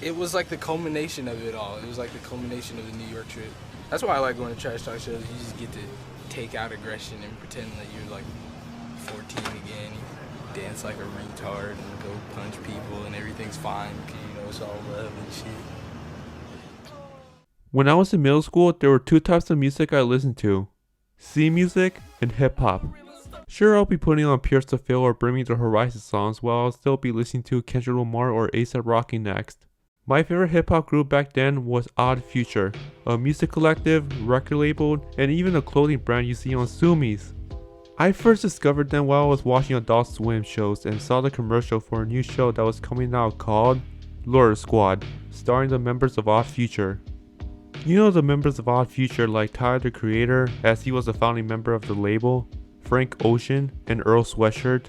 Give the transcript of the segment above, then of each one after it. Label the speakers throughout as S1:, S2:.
S1: it was like the culmination of it all. It was like the culmination of the New York trip. That's why I like going to trash talk shows. You just get to take out aggression and pretend that you're like 14 again. You dance like a retard and go punch people and everything's fine because you know it's all love and shit.
S2: When I was in middle school, there were two types of music I listened to: C music and hip hop. Sure, I'll be putting on Pierce the Veil or Bring Me the Horizon songs while I'll still be listening to Kendrick Lamar or A$AP Rocky next. My favorite hip hop group back then was Odd Future, a music collective, record label, and even a clothing brand you see on Sumis. I first discovered them while I was watching Adult Swim shows and saw the commercial for a new show that was coming out called Lure Squad, starring the members of Odd Future. You know the members of Odd Future like Tyler the Creator, as he was a founding member of the label, Frank Ocean, and Earl Sweatshirt.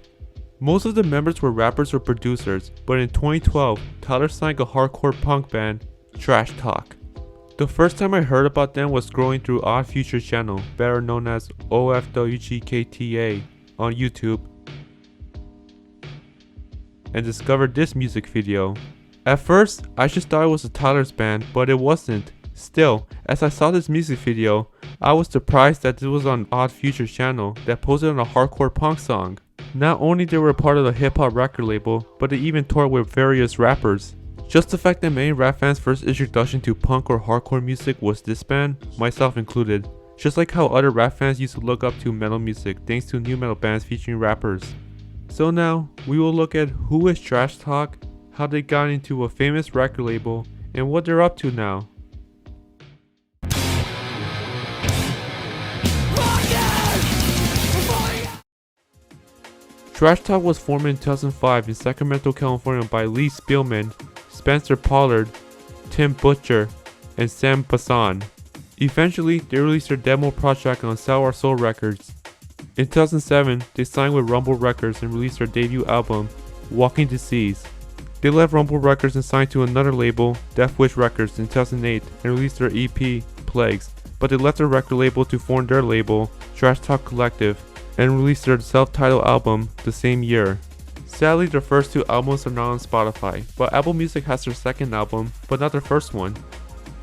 S2: Most of the members were rappers or producers, but in 2012, Tyler signed a hardcore punk band, Trash Talk. The first time I heard about them was scrolling through Odd Future's channel, better known as OFWGKTA, on YouTube, and discovered this music video. At first, I just thought it was a Tyler's band, but it wasn't. Still, as I saw this music video, I was surprised that this was on Odd Future's channel that posted on a hardcore punk song. Not only they were a part of the hip hop record label, but they even toured with various rappers. Just the fact that many rap fans' first introduction to punk or hardcore music was this band, myself included. Just like how other rap fans used to look up to metal music thanks to new metal bands featuring rappers. So now, we will look at who is Trash Talk, how they got into a famous record label, and what they're up to now. Trash Talk was formed in 2005 in Sacramento, California by Lee Spielman, Spencer Pollard, Tim Butcher, and Sam Bassan. Eventually, they released their demo project on Sour Soul Records. In 2007, they signed with Rumble Records and released their debut album, Walking Disease. They left Rumble Records and signed to another label, Death Wish Records, in 2008 and released their EP, Plagues, but they left their record label to form their label, Trash Talk Collective, and released their self-titled album the same year. Sadly, their first two albums are not on Spotify, but Apple Music has their second album, but not their first one.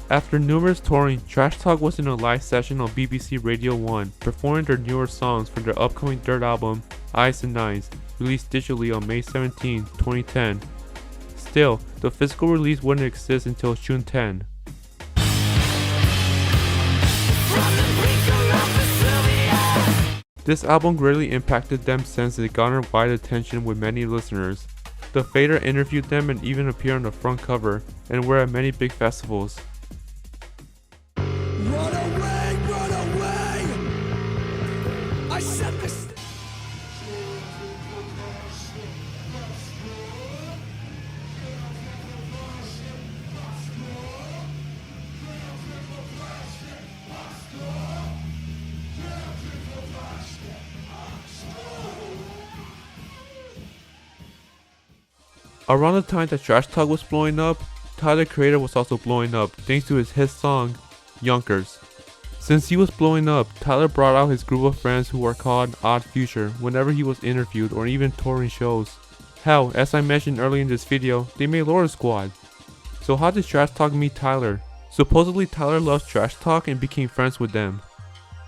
S2: After numerous touring, Trash Talk was in a live session on BBC Radio 1, performing their newer songs from their upcoming third album, Eyes and Nines, released digitally on May 17, 2010. Still, the physical release wouldn't exist until June 10. This album greatly impacted them since it garnered wide attention with many listeners. The Fader interviewed them and even appeared on the front cover, and were at many big festivals.
S3: Run away! I said this.
S2: Around the time that Trash Talk was blowing up, Tyler the Creator was also blowing up thanks to his hit song, Yonkers. Since he was blowing up, Tyler brought out his group of friends who were called Odd Future whenever he was interviewed or even touring shows. Hell, as I mentioned earlier in this video, they made Lure Squad. So how did Trash Talk meet Tyler? Supposedly Tyler loves Trash Talk and became friends with them.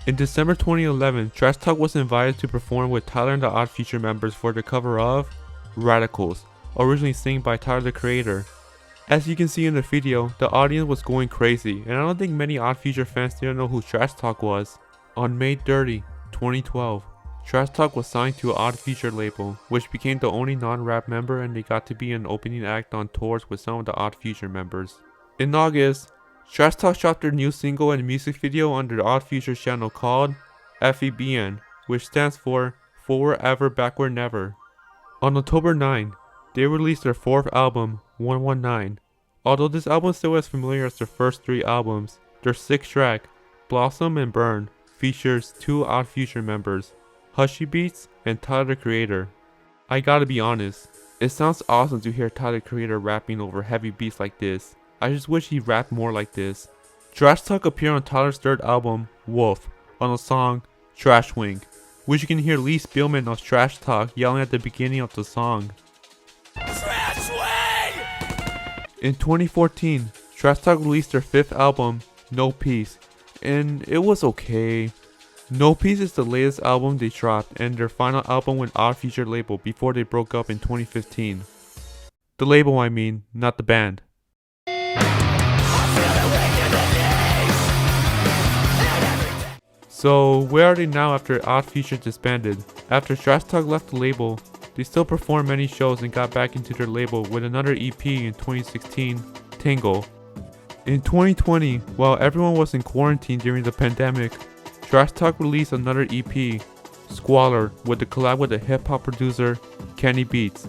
S2: In December 2011, Trash Talk was invited to perform with Tyler and the Odd Future members for the cover of Radicals, originally sung by Tyler the Creator. As you can see in the video, the audience was going crazy, and I don't think many Odd Future fans didn't know who Trash Talk was. On May 30, 2012, Trash Talk was signed to an Odd Future label, which became the only non-rap member, and they got to be an opening act on tours with some of the Odd Future members. In August, Trash Talk shot their new single and music video under the Odd Future channel called FEBN, which stands for Forward Ever Backward Never. On October 9, they released their fourth album, 119. Although this album is still as familiar as their first three albums, their sixth track, Blossom and Burn, features two Odd Future members, Hushy Beats and Tyler the Creator. I gotta be honest, it sounds awesome to hear Tyler the Creator rapping over heavy beats like this. I just wish he rapped more like this. Trash Talk appeared on Tyler's third album, Wolf, on the song Trash Wing, which you can hear Lee Spielman of Trash Talk yelling at the beginning of the song.
S3: Trash Wing!
S2: In 2014, Trash Talk released their 5th album, No Peace, and it was okay. No Peace is the latest album they dropped and their final album with Odd Future label before they broke up in 2015. The label, I mean, not the band. So, where are they now after Odd Future disbanded? After Trash Talk left the label, they still performed many shows and got back into their label with another EP in 2016, Tingle. In 2020, while everyone was in quarantine during the pandemic, Trash Talk released another EP, Squalor, with the collab with the hip-hop producer, Kenny Beats.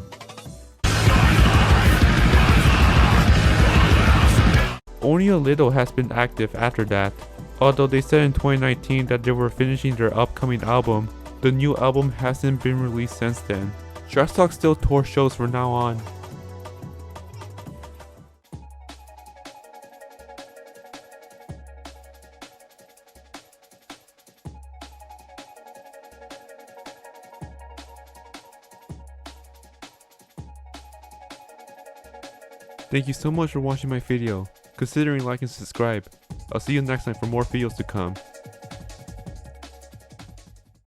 S2: Only a Little has been active after that. Although they said in 2019 that they were finishing their upcoming album, the new album hasn't been released since then. Trash Talk still tour shows from now on. Thank you so much for watching my video. Considering like and subscribe. I'll see you next time for more videos to come.